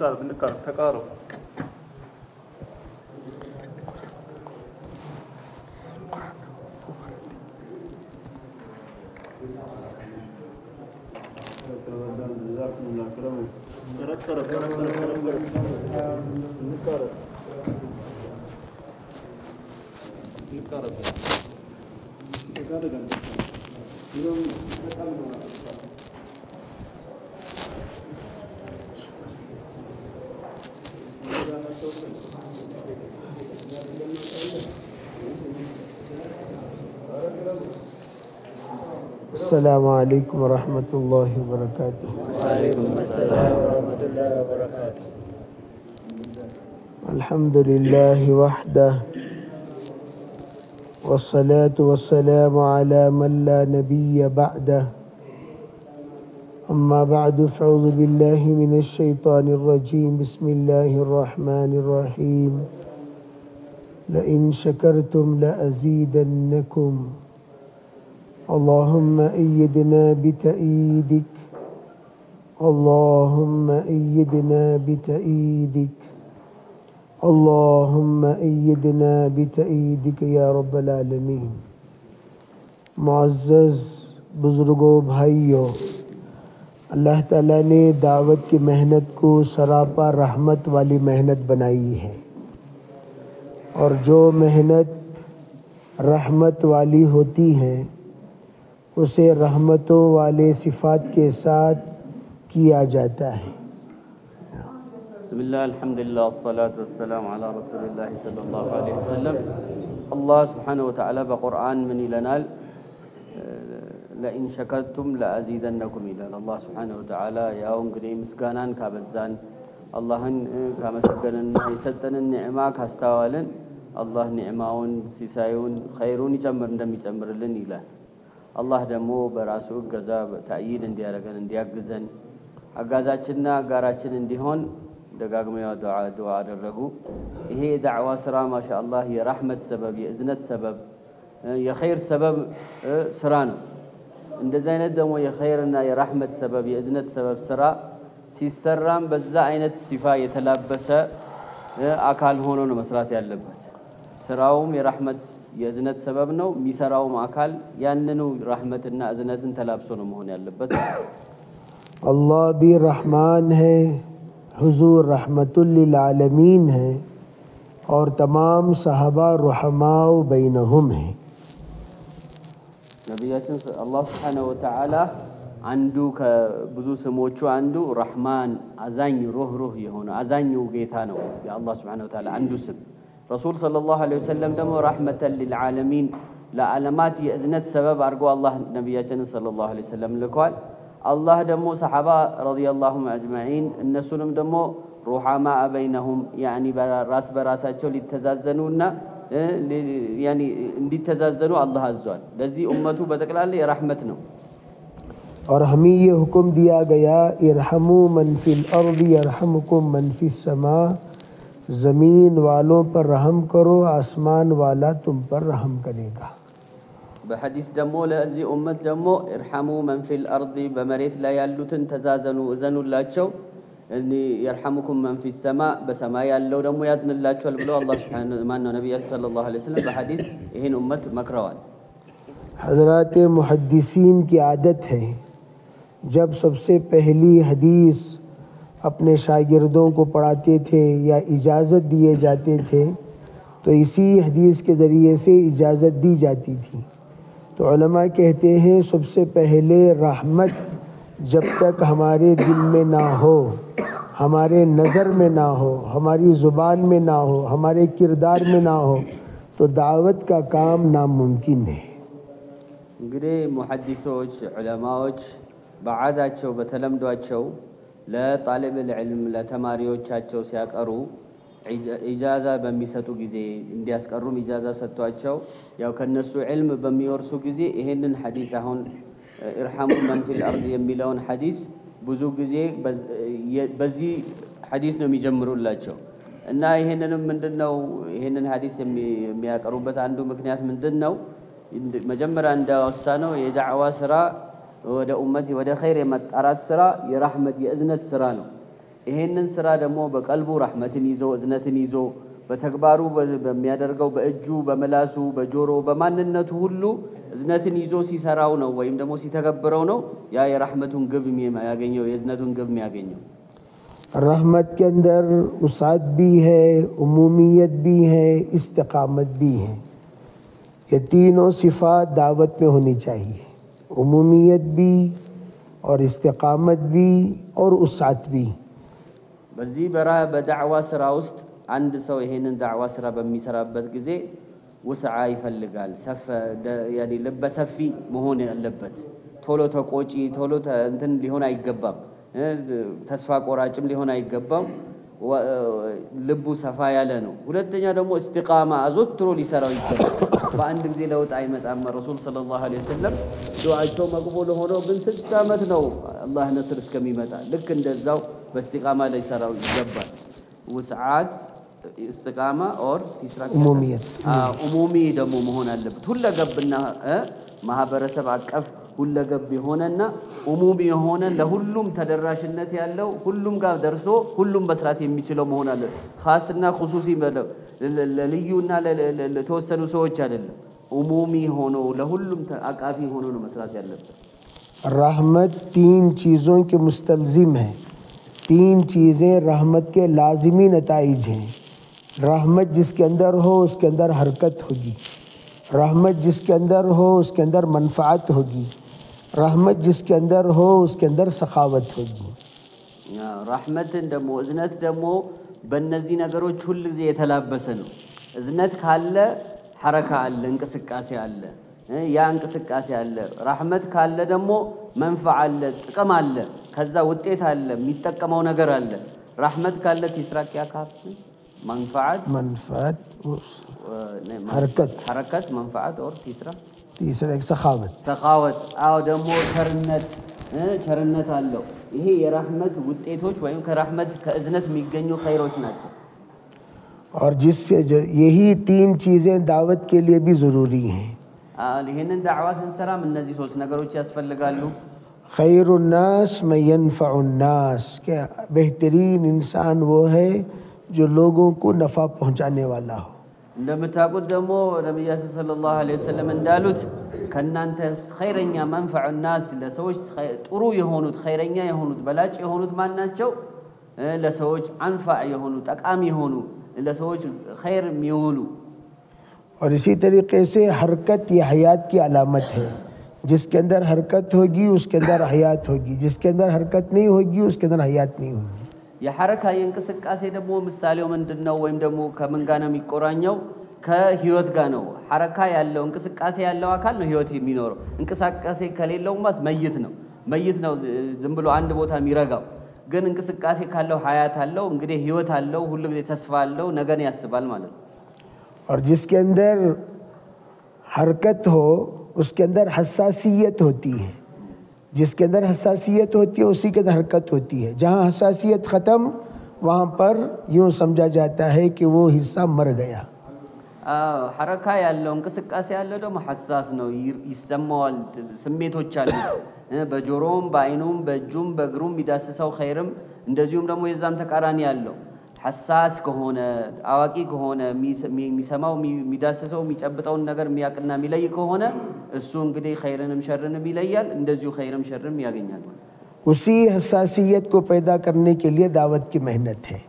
نقارب تقارب. السلام عليكم ورحمة الله وبركاته. وعليكم السلام ورحمة الله وبركاته. الحمد لله وحده والصلاة والسلام على من لا نبي بعده. أما بعد فأعوذ بالله من الشيطان الرجيم. بسم الله الرحمن الرحيم. لئن شكرتم لأزيدنكم. اللهم أيدنا بتأييدك، اللهم أيدنا بتأييدك، اللهم أيدنا بتأييدك या रब्बल आलमीन। मुअज़्ज़ज़ बुज़ुर्गों, भाइयों, अल्लाह ताला ने दावत की मेहनत को सरापा रहमत वाली मेहनत बनाई है, और जो मेहनत रहमत वाली होती है उसे रहमतों वाले सिफ़ात के साथ किया जाता है। बिस्मिल्लाह अल्हम्दुलिल्लाह वस्सलातु वस्सलामु अला रसूलिल्लाह सल्लल्लाहु अलैहि वसल्लम। अल्लाह सुब्हानहु वतआला በቁርአን ምን ይለናል? ለኢን ሸከርቱም ለአዚደነኩም ይላል አላህ ሱብሓነሁ ወተዓላ። ያው እንግዲህ ምስጋናን ካበዛን አላህን ካመሰገንና የሰጠንን ኒዕማ ካስተዋልን አላህ ኒዕማውን ሲሳዩን ኸይሩን እንደሚጨምርልን ይላል። አላህ ደግሞ በራሱ እገዛ ተአይድ እንዲያረገን እንዲያግዘን አጋዛችንና አጋራችን እንዲሆን ደጋግመው ዱዓ አደረጉ። ይሄ የዳዕዋ ስራ ማሻአላህ የራህመት ሰበብ፣ የእዝነት ሰበብ፣ የኸይር ሰበብ ስራ ነው። እንደዚህ አይነት ደግሞ የኸይርና የራህመት ሰበብ፣ የእዝነት ሰበብ ስራ ሲሰራም በዛ አይነት ሲፋ የተላበሰ አካል ሆኖ ነው መስራት ያለበት። ስራውም የራህመት የእዝነት ሰበብ ነው። የሚሰራውም አካል ያንኑ rahmaትና እዝነትን ተላብሶ ነው መሆን ያለበት። अल्लाह भी रहमान है, हुजूर रहमतुल लिल आलमीन है, और तमाम सहाबा रुहमाउ बैनहुम है। ነብያችን አላህ Subhanahu Wa Ta'ala አንዱ ከብዙ ስሞቹ አንዱ ረህማን አዛኝ ሩህሩህ የሆነ አዛኙ ጌታ ነው የአላህ Subhanahu Wa Ta'ala አንዱ ስም። ረሱል ሰለላሁ ዐለይሂ ወሰለም ደግሞ ረህመተን ሊልዓለሚን ለዓለማት የእዝነት ሰበብ አድርጎ አላህ ነብያችንን ሰለላሁ ዐለይሂ ወሰለም ልኳል። አላህ ደግሞ ሰሐባ ረዲየላሁ አጅመዒን እነሱንም ደግሞ ሩሐማ በይነሁም ያኒ በራስ በራሳቸው ሊተዛዘኑና ያኒ እንዲተዛዘኑ አላህ አዟል። ለዚህ ኡመቱ በጠቅላላ የራህመት ነው። और हमें ये हुक्म दिया गया इरहमू मन फिल अर्द यरहमुकुम मन फिस समा। ज़मीन वालों पर रहम करो, आसमान वाला तुम पर रहम करेगा। በሐዲስ ደግሞ ለዚህ ኡመት ደግሞ ኢርሐሙ መን ፊል አርድ በመሬት ላይ ያሉትን ተዛዘኑ እዘኑላቸው፣ እኒ ይርሐሙኩም መን ፊስ ሰማ በሰማይ ያለው ደግሞ ያዝንላቸዋል ብለው አላህ Subhanahu ማነው ነብያችን ሰለላሁ ዐለይሂ ወሰለም በሐዲስ ይሄን ኡመት መክረዋል። हज़रात मुहद्दिसीन की आदत है जब सबसे पहली हदीस अपने शागिर्दों को पढ़ाते थे या इजाज़त दिए जाते थे तो इसी हदीस के ज़रिए से इजाज़त दी जाती थी। तो उलमा कहते हैं सबसे पहले रहमत जब तक हमारे दिल में ना हो, हमारे नज़र में ना हो, हमारी ज़ुबान में ना हो, हमारे किरदार में ना हो तो दावत का काम नामुमकिन है। እንግዲህ ሙሐዲሶች ዑለማዎች በዓዳቸው በተለምዷቸው ለጣሊብ العلم ለተማሪዎቻቸው ሲያቀሩ ኢጃዛ በሚሰጡ ጊዜ እንዲያስቀሩም ኢጃዛ ሰጥቷቸው ያው ከነሱ ዒልም በሚወርሱ ጊዜ ይሄንን ሐዲስ አሁን ኢርሐሙ መን ፊል አርድ የሚለውን ሐዲስ ብዙ ጊዜ በዚህ ሐዲስ ነው የሚጀምሩላቸው እና ይሄንንም ምንድነው ይሄንን ሐዲስ የሚያቀሩበት አንዱ ምክንያት ምንድነው መጀመሪያ እንዳወሳነው የዳዕዋ ስራ ወደ ኡመት ወደ ኸይር የመጣራት ስራ የራህመት የእዝነት ስራ ነው። ይሄንን ስራ ደግሞ በቀልቡ ረህመትን ይዞ እዝነትን ይዞ በተግባሩ በሚያደርገው በእጁ በመላሱ በጆሮ በማንነቱ ሁሉ እዝነትን ይዞ ሲሰራው ነው ወይም ደግሞ ሲተገብረው ነው ያ የራህመቱን ግብ የሚያገኘው የእዝነቱን ግብ የሚያገኘው። रहमत के अंदर उसात भी है, उमूमियत भी है, इस्तिकामत भी है। ये तीनों सिफ़ात दावत में होनी चाहिए, उमूमियत भी और इस्तिकामत भी और उसात भी। በዚህ በዳዕዋ ስራ ውስጥ አንድ ሰው ይሄንን ዳዕዋ ስራ በሚሰራበት ጊዜ ውስዓ ይፈልጋል። ያኒ ለበሰፊ መሆን ያለበት ቶሎ ተቆጪ ቶሎ እንትን ሊሆን አይገባም። ተስፋ ቆራጭም ሊሆን አይገባም። ልቡ ሰፋ ያለ ነው። ሁለተኛ ደግሞ ኢስቲቃማ አዘውትሮ ሊሰራው ይገባል። በአንድ ጊዜ ለውጥ አይመጣም። ረሱል ሰለላሁ ዐለይሂ ወሰለም ዱዓቸው መቅቡል ሆኖ ግን 6 ዓመት ነው አላህ ነስር እስከሚመጣ ልክ እንደዛው በኢስቲቃማ ላይ ሰራው ይገባል። ውስዓት ኢስቲቃማ ኦር ኡሙሚየት ኡሙሚ ደግሞ መሆን አለበት። ሁለገብና ማህበረሰብ አቀፍ ሁለገብ የሆነና ኡሙሚ የሆነ ለሁሉም ተደራሽነት ያለው ሁሉም ጋር ደርሶ ሁሉም በስራት የሚችለው መሆን አለበት። ኻስና ኹሱሲ ለልዩና ለተወሰኑ ሰዎች አይደለም። ኡሙሚ ሆኖ ለሁሉም አቃፊ ሆኖ ነው መስራት ያለበት። रहमत 3 चीज़ों के मुस्तलज़िम है। 3 चीज़ें रहमत के लाज़िमी नताइज हैं। रहमत जिसके अंदर हो उसके अंदर हरकत होगी, रहमत जिसके अंदर हो उसके अंदर मनफ़ाअत होगी, रहमत जिसके अंदर हो उसके अंदर सखावत होगी। रहमትን ደግሞ እዝነት ደግሞ በእነዚህ ነገሮች ሁሉ ጊዜ የተላበሰ ነው። እዝነት ካለ ሐረካ አለ፣ እንቅስቃሴ አለ። ያ እንቅስቃሴ አለ። ረህመት ካለ ደግሞ መንፈዕ አለ፣ ጥቅም አለ፣ ከዛ ውጤት አለ፣ የሚጠቀመው ነገር አለ። ረህመት ካለ ትስራቅ ያካፍ መንፈዓት حركت منفعت और तीसरा एक सखावत አው ደግሞ ቸርነት አለው። ይሄ የራህመት ውጤቶች ወይም ከራህመት ከእዝነት የሚገኙ ኸይሮች ናቸው። और जिससे यही 3 चीज़ें दावत के लिए भी ज़रूरी हैं। ይሄንን ዳዕዋ ስንሰራም እነዚህ 3 ነገሮች ያስፈልጋሉ። खैरुन नास में यनफ़उन नास, क्या बेहतरीन इंसान वो है जो लोगों को नफ़ा पहुँचाने वाला हो। እንደምታውቁት ደግሞ ነብያችን ሰለላሁ ዐለይሂ ወሰለም እንዳሉት ከናንተ ኸይረኛ መንፈዑ الناس ለሰዎች ጥሩ የሆኑት ኸይረኛ የሆኑት በላጭ የሆኑት ማናቸው? ለሰዎች አንፋዕ የሆኑ ጠቃሚ የሆኑ ለሰዎች ኸይር የሚውሉ። और इसी तरीके से हरकत ये हयात की अलामत है। जिसके अंदर हरकत होगी उसके अंदर हयात होगी, जिसके अंदर हरकत नहीं होगी उसके अंदर हयात नहीं होगी। የሐረካ የእንቅስቃሴ ደግሞ ምሳሌው ምንድነው? ወይም ደግሞ ከምን ጋር ነው የሚቆራኘው? ከህይወት ጋር ነው። ሐረካ ያለው እንቅስቃሴ ያለው አካል ነው ህይወት የሚኖረው። እንቅስቃሴ ከሌለውማስ መይት ነው። መይት ነው ዝም ብሎ አንድ ቦታ የሚረጋው። ግን እንቅስቃሴ ካለው ሐያት አለው፣ እንግዲህ ህይወት አለው፣ ሁሉ ጊዜ ተስፋ አለው፣ ነገን ያስባል ማለት ነው። और जिसके अंदर हरकत हो उसके अंदर हसासियत होती है। जिसके अंदर हसासियत होती है उसी के अंदर हरकत होती है। जहाँ हसासियत ख़त्म वहाँ पर यूँ समझा जाता है कि वो हिस्सा मर गया। ሐረካ ያለው እንቅስቃሴ ያለው ደግሞ ሐሳስ ነው፣ ይሰማዋል፣ ስሜቶች አሉት። በጆሮም በአይኑም በእጁም በእግሩም ይዳስሰው ኸይርም እንደዚሁም ደግሞ የዛም ተቃራኒ ያለው ሐሳስ ከሆነ አዋቂ ከሆነ የሚሰማው የሚዳስሰው የሚጨብጠውን ነገር የሚያቅና የሚለይ ከሆነ እሱ እንግዲህ ኸይርንም ሸርንም ይለያል፣ እንደዚሁ ኸይርም ሸርም ያገኛል። उसी हसासियत को पैदा करने के लिए दावत की मेहनत है,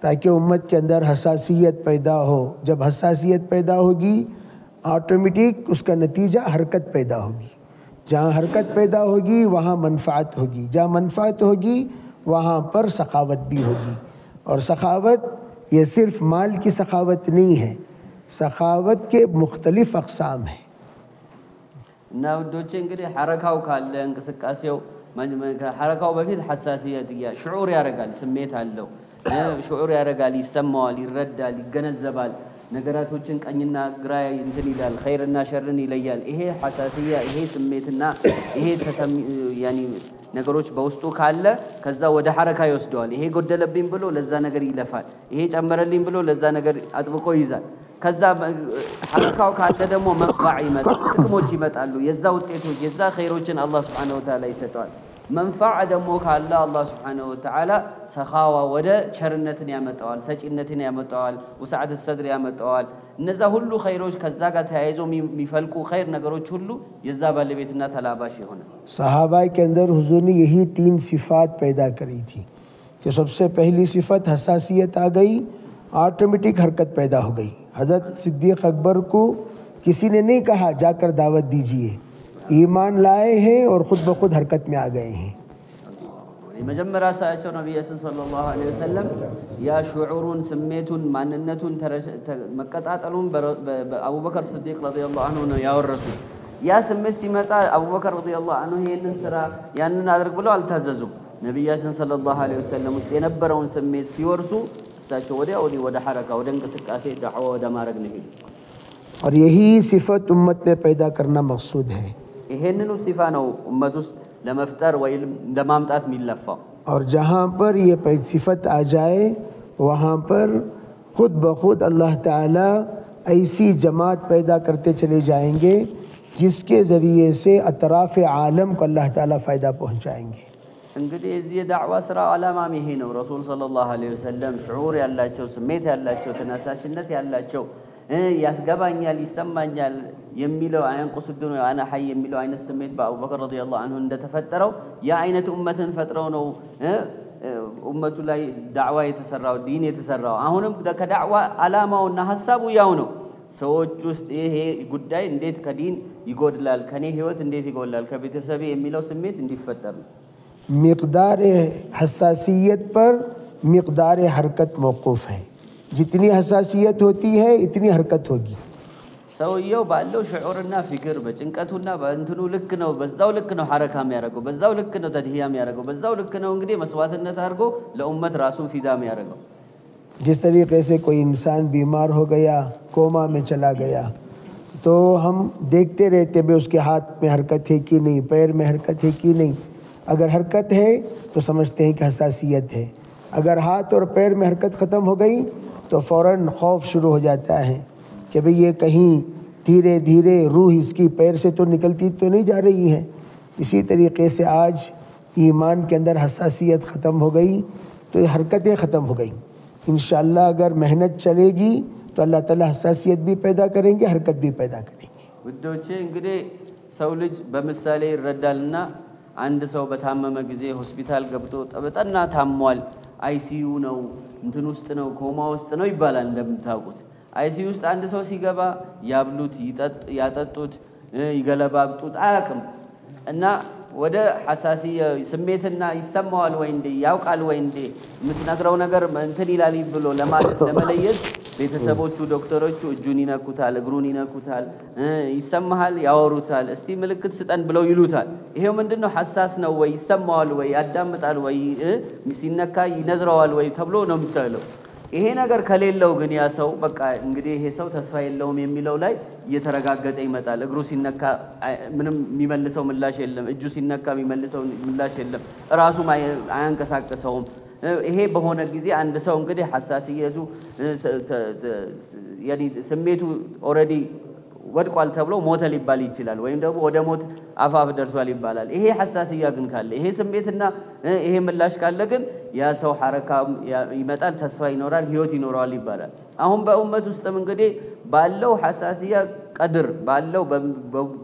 ताकि उम्मत के अंदर हसासियत पैदा हो। जब हसासियत पैदा होगी ऑटोमेटिक उसका नतीजा हरकत पैदा होगी। जहाँ हरकत पैदा होगी वहाँ मनफ़ात होगी, जहाँ मनफ़ात होगी वहाँ पर सखावत भी होगी। और सखावत ये सिर्फ माल की सखावत नहीं है, सखावत के मुख्तलिफ़ अक़साम हैं। እና ውዶቼ እንግዲህ ሐረካው ካለ እንቅስቃሴው ሐረካው በፊት ሐሳሲየት ሽዑር ያደርጋል፣ ስሜት አለው፣ ሽዑር ያደርጋል፣ ይሰማዋል፣ ይረዳል፣ ይገነዘባል፣ ነገራቶችን ቀኝና ግራ እንትን ይላል፣ ኸይርና ሸርን ይለያል። ይሄ ሐሳሲያ ይሄ ስሜትና ይሄ ያኒ ነገሮች በውስጡ ካለ ከዛ ወደ ሐረካ ይወስደዋል። ይሄ ጎደለብኝ ብሎ ለዛ ነገር ይለፋል፣ ይሄ ጨመረልኝ ብሎ ለዛ ነገር አጥብቆ ይይዛል። ከዛ ሐረካው ካለ ደግሞ መንፋዕ ይመጣል፣ ጥቅሞች ይመጣሉ፣ የዛ ውጤቶች የዛ ኸይሮችን አላህ Subhanahu Wa Ta'ala ይሰጣል። መንፋዕ ደግሞ ካለ አላህ Subhanahu Wa Ta'ala ሰኻዋ ወደ ቸርነትን ያመጣዋል፣ ሰጪነትን ያመጣዋል፣ ወሰዓት ሰድር ያመጣዋል። እነዛ ሁሉ ኸይሮች ከዛ ጋር ተያይዞ የሚፈልቁ ኸይር ነገሮች ሁሉ የዛ ባለቤትና ተላባሽ ይሆናል። सहाबा के अंदर हुजूर ने यही 3 सिफ़ात पैदा करी थी कि सबसे पहली सिफ़त हसासियत आ गई, ऑटोमेटिक हरकत पैदा हो गई। हज़रत सिद्दीक़ अकबर को किसी ने नहीं कहा जाकर दावत दीजिए, ईमान लाए हैं और ख़ुद ब खुद हरकत में आ गए हैं। መጀመሪያ ሳያቸው ነብያችን ሰለላሁ ዐለይሂ ወሰለም ያ ሹዑሩን ስሜቱን ማንነቱን መቀጣጠሉን በአቡበከር ሲዲቅ ረዲየላሁ ዐንሁ ነው ያወረሱት። ያ ስሜት ሲመጣ አቡበከር ረዲየላሁ ዐንሁ ይሄንን ስራ ያንን አድርግ ብለው አልታዘዙም። ነብያችን ሰለላሁ ዐለይሂ ወሰለም ውስጥ የነበረውን ስሜት ሲወርሱ እሳቸው ወዲያው ወደ ሐረካ ወደ እንቅስቃሴ ዳዕዋ ወደ ማድረግ ነው ሄዱ። और यही सिफ़त उम्मत में पैदा करना मकसूद है। ይሄንኑ ሲፋ ነው ኡመት ውስጥ ለመፍጠር ወይ ለማምጣት የሚለፋው። और जहाँ पर ये सिफ़त आ जाए वहाँ पर खुद ब खुद अल्लाह ताला ऐसी जमात पैदा करते चले जाएंगे जिसके ज़रिए से अतराफ़ आलम को अल्लाह ताला फ़ायदा पहुँचाएंगे। እንግዲህ እዚህ የዳዕዋ ስራ ዓላማም ይሄ ነው። ረሱል ሰለላሁ ዐለይሂ ወሰለም ሽዑር ያላቸው፣ ስሜት ያላቸው፣ ተነሳሽነት ያላቸው ያስገባኛል ይሰማኛል የሚለው አያንቁስዱን አና ሐይ የሚለው አይነት ስሜት በአቡበከር ረዲየላሁ ዐንሁ እንደተፈጠረው ያ አይነት ኡመትን ፈጥረው ነው ኡመቱ ላይ ዳዕዋ የተሰራው ዲን የተሰራው። አሁንም ከዳዕዋ ዓላማውና ሐሳቡ ያው ነው። ሰዎች ውስጥ ይሄ ጉዳይ እንዴት ከዲን ይጎድላል፣ ከኔ ህይወት እንዴት ይጎድላል፣ ከቤተሰቤ የሚለው ስሜት እንዲፈጠር ነው። मिक़दार हसासियत पर मिक़दार हरकत मौक़ूफ़ है। जितनी हसासियत होती है इतनी हरकत होगी। ሰውየው ባለው ሽዑርና ፍቅር በጭንቀቱና በእንትኑ ልክ ነው፣ በዛው ልክ ነው ሐረካ የሚያደርገው፣ በዛው ልክ ነው ተድሂያ የሚያደርገው፣ በዛው ልክ ነው እንግዲህ መስዋዕትነት አድርጎ ለኡመት ራሱን ፊዳ የሚያደርገው። जिस तरीके से कोई इंसान बीमार हो गया, कोमा में चला गया, तो हम देखते रहते भाई उसके हाथ में हरकत है कि नहीं, पैर में हरकत है कि नहीं। अगर हरकत है तो समझते हैं कि हसासियत है। अगर हाथ और पैर में हरकत ख़त्म हो गई तो फ़ौरन खौफ शुरू हो जाता है कि भाई ये कहीं धीरे धीरे रूह इसकी पैर से तो निकलती तो नहीं जा रही है। इसी तरीके से आज ईमान के अंदर हसासियत ख़त्म हो गई तो ये हरकतें ख़त्म हो गई। इंशाअल्लाह अगर मेहनत चलेगी तो अल्लाह ताला हसासियत भी पैदा करेंगे, हरकत भी पैदा करेंगे। ውዶቼ እንግዲህ ሰው ልጅ በምሳሌ ይረዳልና አንድ ሰው በታመመ ጊዜ ሆስፒታል ገብቶ ጠበጠና ታሟል፣ አይሲዩ ነው፣ እንትን ውስጥ ነው፣ ኮማ ውስጥ ነው ይባላል። እንደምታውቁት አይሲዩ ውስጥ አንድ ሰው ሲገባ ያብሉት፣ ያጠጡት፣ ይገለባብጡት አያውቅም እና ወደ ሐሳሲያ ስሜትና ይሰማዋል ወይ እንዴ ያውቃል ወይ እንዴ የምትነግረው ነገር እንትን ይላል ብሎ ለማለት ለመለየት ቤተሰቦቹ ዶክተሮቹ እጁን ይነኩታል፣ እግሩን ይነኩታል፣ ይሰማሃል፣ ያወሩታል፣ እስቲ ምልክት ስጠን ብለው ይሉታል። ይሄው ምንድነው ሐሳስ ነው ወይ ይሰማዋል ወይ ያዳምጣል ወይ ሲነካ ይነዝረዋል ወይ ተብሎ ነው የሚታለው። ይሄ ነገር ከሌለው ግን ያ ሰው በቃ እንግዲህ ይሄ ሰው ተስፋ የለውም የሚለው ላይ እየተረጋገጠ ይመጣል። እግሩ ሲነካ ምንም የሚመልሰው ምላሽ የለም፣ እጁ ሲነካ የሚመልሰው ምላሽ የለም፣ ራሱም አያንቀሳቅሰውም። ይሄ በሆነ ጊዜ አንድ ሰው እንግዲህ ሐሳሲየቱ ያኒ ስሜቱ ኦሬዲ ወድቋል ተብሎ ሞተ ሊባል ይችላል፣ ወይም ደግሞ ወደ ሞት አፋፍ ደርሷል ይባላል። ይሄ ሐሳሲያ ግን ካለ ይሄ ስሜትና ይሄ ምላሽ ካለ ግን ያ ሰው ሐረካ ይመጣል፣ ተስፋ ይኖራል፣ ህይወት ይኖራል ይባላል። አሁን በኡመት ውስጥም እንግዲህ ባለው ሐሳሲያ ቀድር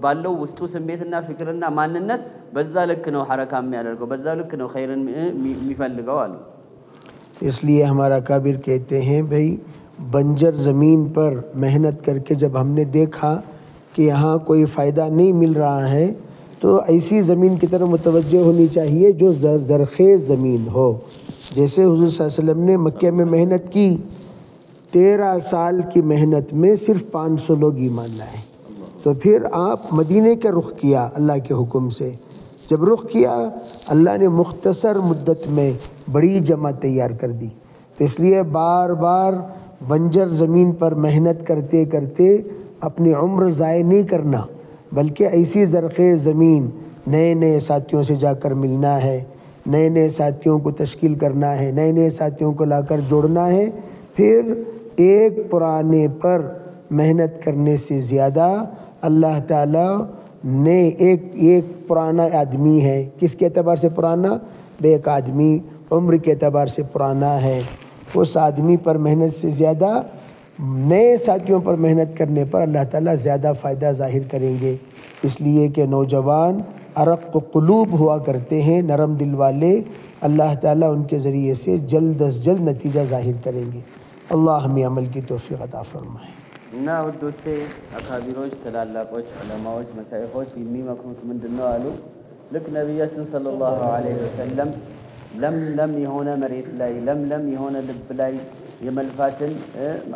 ባለው ውስጡ ስሜትና ፍቅርና ማንነት በዛ ልክ ነው ሐረካ የሚያደርገው በዛ ልክ ነው ኸይርን የሚፈልገው አሉ इसलिए हमारा काबिर कहते हैं भाई बंजर ज़मीन पर मेहनत करके जब हमने देखा कि यहाँ कोई फ़ायदा नहीं मिल रहा है तो ऐसी ज़मीन की तरफ मुतवज्जो होनी चाहिए जो ज़रख़ेज़ ज़मीन हो। जैसे हुज़ूर सल्लल्लाहु अलैहि वसल्लम ने मक्के में मेहनत की 13 साल की मेहनत में सिर्फ 500 लोग ईमान लाए। तो फिर आप मदीने का रुख किया अल्लाह के हुक्म से। जब रुख किया अल्लाह ने मुख्तसर मुद्दत में बड़ी जमा तैयार कर दी। तो इसलिए बार बार बंजर ज़मीन पर मेहनत करते करते अपनी उम्र ज़ाय नहीं करना, बल्कि ऐसी ज़रख़ेज़ ज़मीन नए नए साथियों से जाकर मिलना है, नए नए साथियों को तश्कील करना है, नए नए साथियों को लाकर जोड़ना है। फिर एक पुराने पर मेहनत करने से ज़्यादा अल्लाह ताला ने एक पुराना आदमी है, किसके एतबार से पुराना? एक आदमी उम्र के एतबार से पुराना है, उस आदमी पर मेहनत से ज़्यादा नए साथियों पर मेहनत करने पर अल्लाह ताला ज़्यादा फ़ायदा ज़ाहिर करेंगे। इसलिए कि नौजवान अरक़ क़ुलूब हुआ करते हैं, नरम दिल वाले, अल्लाह ताला उनके ज़रिए से जल्द अज़ जल्द नतीजा ज़ाहिर करेंगे। अल्लाह हमें अमल की तौफ़ीक़ अता फ़रमाए। እና ውዶቼ አካቢሮች ትላላቆች ዑለማዎች መሻይኾች የሚመክሩት ምንድነው አሉ ልክ ነብያችን ሰለላሁ ዐለይሂ ወሰለም ለምለም የሆነ መሬት ላይ ለምለም የሆነ ልብ ላይ የመልፋትን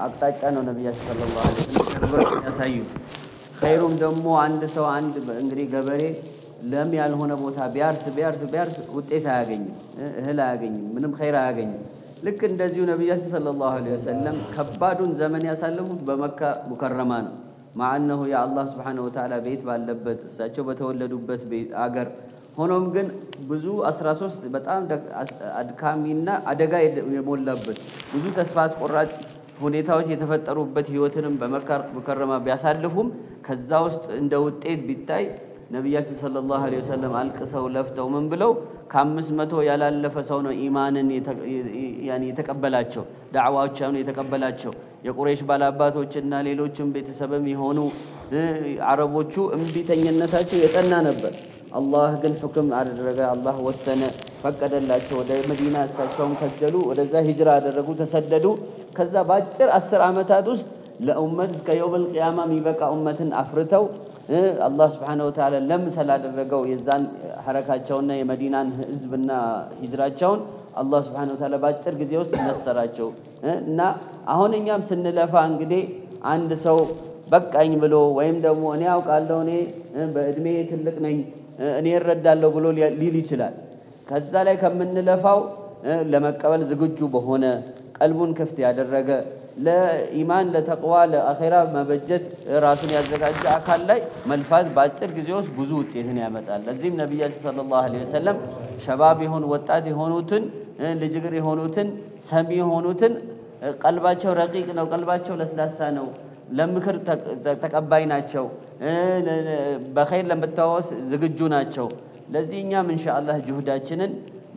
አቅጣጫ ነው ነብያችን ሰለላሁ ዐለይሂ ወሰለም ያሳዩ ኸይሩም ደግሞ አንድ ሰው አንድ እንግዲህ ገበሬ ለም ያልሆነ ቦታ ቢያርስ ውጤት አያገኝም እህል አያገኝም ምንም ኸይር አያገኝም ልክ እንደዚሁ ነብያችን ሰለላሁ ዐለይሂ ወሰለም ከባዱን ዘመን ያሳለፉት በመካ ሙከረማ ነው ማአነሁ የአላህ Subhanahu Wa Ta'ala ቤት ባለበት እሳቸው በተወለዱበት ቤት አገር ሆኖም ግን ብዙ 13 በጣም አድካሚና አደጋ የሞላበት ብዙ ተስፋ አስቆራጭ ሁኔታዎች የተፈጠሩበት ህይወትንም በመካ ሙከረማ ቢያሳልፉም ከዛ ውስጥ እንደ ውጤት ቢታይ ነብያችን ሰለላሁ ዐለይሂ ወሰለም አልቅሰው ለፍተው ምን ብለው ከ500 ያላለፈ ሰው ነው ኢማንን የተቀበላቸው ዳዕዋዎቻቸውን የተቀበላቸው የቁረይሽ ባላባቶችና ሌሎችም ቤተሰብም የሆኑ አረቦቹ እምቢተኝነታቸው የጠና ነበር አላህ ግን ሁክም አደረገ አላህ ወሰነ ፈቀደላቸው ወደ መዲና እሳቸውም ከጀሉ ወደዛ ሂጅራ አደረጉ ተሰደዱ ከዛ ባጭር 10 አመታት ውስጥ ለኡመት እስከ የውመል ቂያማ የሚበቃ ኡመትን አፍርተው አላህ Subhanahu Wa Ta'ala ለም ስላደረገው የዛን ሐረካቸውና የመዲናን ህዝብና ሂጅራቸውን አላህ Subhanahu Wa Ta'ala ባጭር ጊዜ ውስጥ ነሰራቸው እና አሁን እኛም ስንለፋ እንግዲህ አንድ ሰው በቃኝ ብሎ ወይም ደግሞ እኔ አውቃለሁ እኔ በእድሜ ትልቅ ነኝ እኔ እረዳለሁ ብሎ ሊል ይችላል ከዛ ላይ ከምንለፋው ለመቀበል ዝግጁ በሆነ ቀልቡን ክፍት ያደረገ ለኢማን ለተቅዋ ለአኺራ መበጀት ራሱን ያዘጋጀ አካል ላይ መልፋት ባጭር ጊዜ ውስጥ ብዙ ውጤትን ያመጣል ለዚህም ነብያችን ሰለላሁ ዐለይሂ ወሰለም ሸባብ የሆኑ ወጣት የሆኑትን ልጅግር የሆኑትን ሰሚ የሆኑትን ቀልባቸው ረቂቅ ነው ቀልባቸው ለስላሳ ነው ለምክር ተቀባይ ናቸው በኸይር ለምታወስ ዝግጁ ናቸው ለዚህኛም ኢንሻአላህ ጁህዳችንን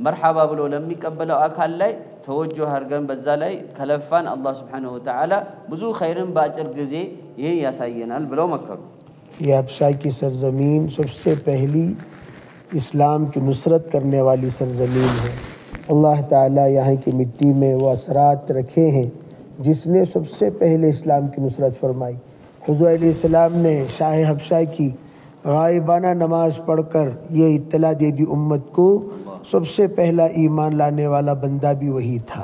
መርሐባ ብሎ ለሚቀበለው አካል ላይ ተወጁህ አርገን በዛ ላይ ከለፋን አላህ Subhanahu Wa Ta'ala ብዙ ኸይርን ባጭር ጊዜ ይሄ ያሳየናል ብለው መከሩ ये अब्शा की सरजमीन सबसे पहली इस्लाम की नुसरत करने वाली सरजमीन है अल्लाह ताला यहाँ की मिट्टी में वो असरात रखे हैं जिसने सबसे पहले इस्लाम की नुसरत फरमाई हुज़ूर अलैहिस्सलाम ने शाह हबशा की गायबाना नमाज पढ़कर ये इत्तला दे दी उम्मत को सबसे पहला ईमान लाने वाला बंदा भी वही था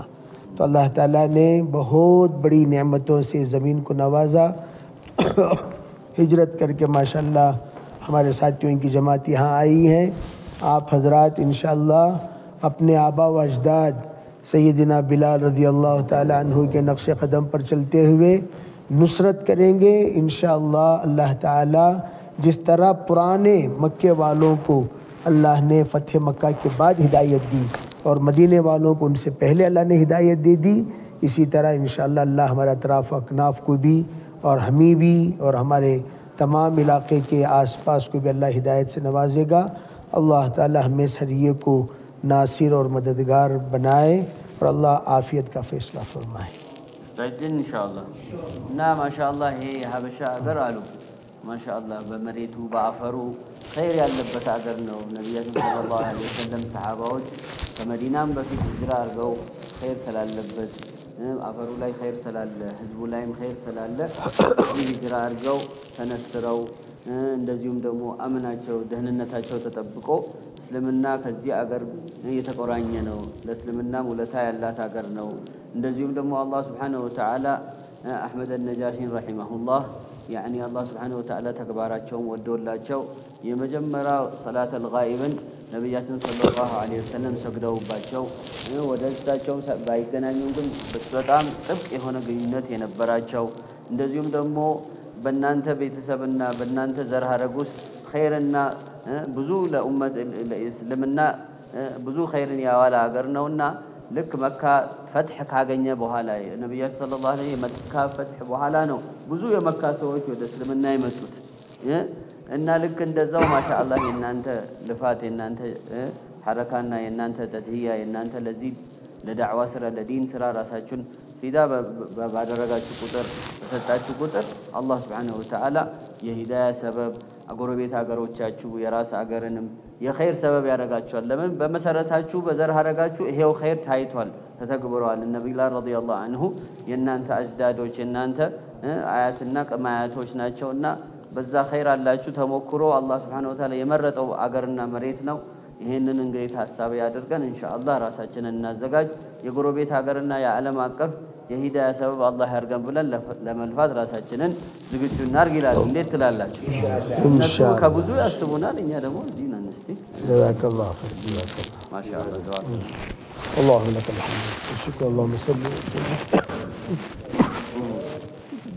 तो अल्लाह ताला ने बहुत बड़ी नेमतों से ज़मीन को नवाजा हिजरत करके माशाअल्लाह हमारे साथियों की जमात यहाँ आई हैं आप हजरात इंशाअल्लाह अपने आबा व अजदाद सैयदना बिलाल रज़ी अल्लाह ताला अन्हु के नक्श कदम पर चलते हुए नुसरत करेंगे इंशाअल्लाह अल्लाह ताला जिस तरह पुराने मक्के वालों को अल्लाह ने फ़तह मक्का के बाद हिदायत दी और मदीने वालों को उनसे पहले अल्लाह ने हिदायत दे दी इसी तरह इंशाअल्लाह अल्लाह हमारे अतराफ़ अकनाफ़ को भी और हमें भी और हमारे तमाम इलाक़े के आसपास को भी अल्लाह हिदायत से नवाजेगा अल्लाह ताला हमें सरिये को नासिर और मददगार बनाए और अल्लाह आफ़ियत का फ़ैसला फरमाए इंशाअल्लाह ना माशाअल्लाह हे हबशा अगर आलू ማሻአላህ በመሬቱ በአፈሩ ኸይር ያለበት አገር ነው። ነቢያችን ሰለላሁ ዐለይሂ ወሰለም ሰሃባዎች ከመዲናም በፊት ሂጅራ አድርገው ኸይር ስላለበት አፈሩ ላይ ኸይር ስላለ ህዝቡ ላይም ኸይር ስላለ ሂጅራ አድርገው ተነስረው እንደዚሁም ደግሞ አምናቸው ደህንነታቸው ተጠብቆ እስልምና ከዚህ አገር የተቆራኘ ነው። ለእስልምና ውለታ ያላት አገር ነው። እንደዚሁም ደግሞ አላህ ሱብሓነሁ ወተዓላ አሕመድ ነጃሺን ረሒመሁላህ ያኒ አላህ ሱብሓነሁ ወተዓላ ተግባራቸውን ወዶላቸው የመጀመሪያው ሰላተል ጋኢብን ነቢያችን ሰለላሁ ዐለይሂ ወሰለም ሰግደውባቸው ወደዛቸው ባይገናኙም ግን በጣም ጥብቅ የሆነ ግንኙነት የነበራቸው እንደዚሁም ደግሞ በእናንተ ቤተሰብና በእናንተ ዘር ሐረግ ውስጥ ኸይርና ብዙ ለኡመት ለእስልምና ብዙ ኸይርን ያዋለ አገር ነውና ልክ መካ ፈትሕ ካገኘ በኋላ ነቢያችን ሰለላሁ ዐለይሂ ወሰለም መካ ፈትሕ በኋላ ነው ብዙ የመካ ሰዎች ወደ እስልምና የመጡት እና ልክ እንደዛው ማሻአላህ የእናንተ ልፋት የእናንተ ሐረካና የእናንተ ተድሂያ የእናንተ ለዚህ ለዳዕዋ ስራ ለዲን ስራ ራሳችሁን ፊዳ ባደረጋችሁ ቁጥር በሰጣችሁ ቁጥር አላህ ሱብሓነሁ ወተዓላ የሂዳያ ሰበብ አጎረቤት ሀገሮቻችሁ የራስ ሀገርንም የኸይር ሰበብ ያደርጋችኋል። ለምን በመሰረታችሁ በዘር ሐረጋችሁ ይሄው ኸይር ታይቷል ተተግብሯል። ነብዩ ረዲየላሁ ዐንሁ የእናንተ አጅዳዶች የእናንተ አያትና ቅማያቶች ናቸውና በዛ ኸይር አላችሁ ተሞክሮ አላህ ሱብሓነሁ ወተዓላ የመረጠው አገርና መሬት ነው። ይሄንን እንግዲህ ታሳቢ አድርገን ኢንሻአላህ ራሳችንን እናዘጋጅ። የጎረቤት ሀገርና የዓለም አቀፍ የሂዳያ ሰበብ አላህ ያርገን ብለን ለመልፋት ራሳችንን ዝግጁ እናርግ ይላል። እንዴት ትላላችሁ? እነሱ ከብዙ ያስቡናል፣ እኛ ደግሞ እዚህ ነን። እስቲ ጀዛከላሁ ኸይር ማሻአላህ ዱዓ اللهم لك الحمد والشكر اللهم صل وسلم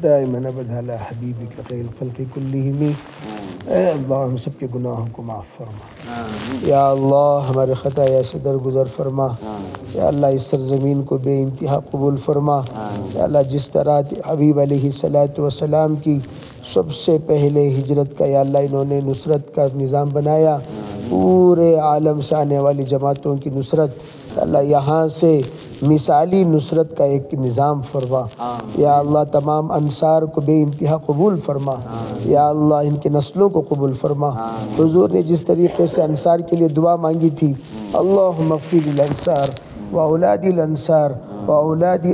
دائما ابدا على حبيبك خير الخلق كلهم اللہ ہم سب کے گناہوں کو معاف فرما یا اللہ ہمارے خطایا سے درگزر فرما یا اللہ اس سرزمین کو بے انتہا قبول فرما یا اللہ جس طرح حبیب علیہ الصلوۃ والسلام کی سب سے پہلے ہجرت کا یا اللہ انہوں نے نصرت کا نظام بنایا پورے عالم سے آنے والی جماعتوں کی نصرت اللہ یہاں سے مثالی نصرت کا ایک نظام فرما یا اللہ تمام انصار کو بے انتہا قبول فرما یا اللہ ان کے نسلوں کو قبول فرما حضور نے جس طریقے سے انصار کے لیے دعا مانگی تھی اللہم اغفر للانصار و اولاد الانصار و اولاد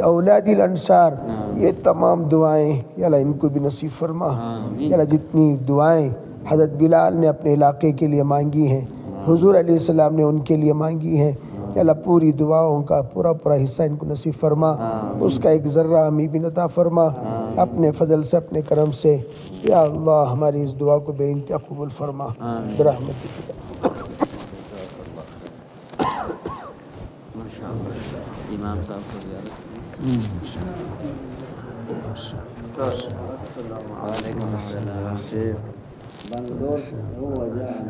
الانصار یہ تمام دعائیں یا اللہ ان کو بھی نصیب فرما یا اللہ جتنی دعائیں حضرت بلال نے اپنے علاقے کے لیے مانگی ہیں حضور علیہ السلام نے ان کے لیے مانگی ہیں یا اللہ پوری دعاؤں کا پورا حصہ ان کو نصیب فرما اس کا ایک ذرہ ہمیں بھی عطا فرما اپنے فضل سے اپنے کرم سے یا اللہ ہماری اس دعا کو بے انتہا قبول فرما برحمتک امام صاحب کو زیارت وعلیکم السلام بنگلور هو جاء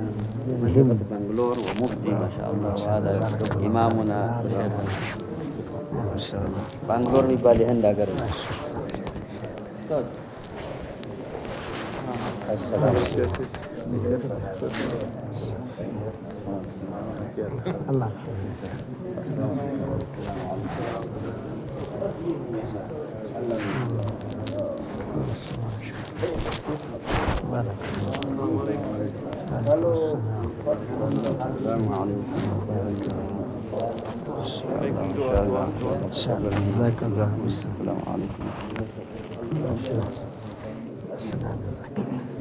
من بنگلور ومفتي ما شاء الله وهذا إمامنا شيخنا ما شاء الله بنگلور يبالي هندا قرن اللہ السلام عليكم السلام عليكم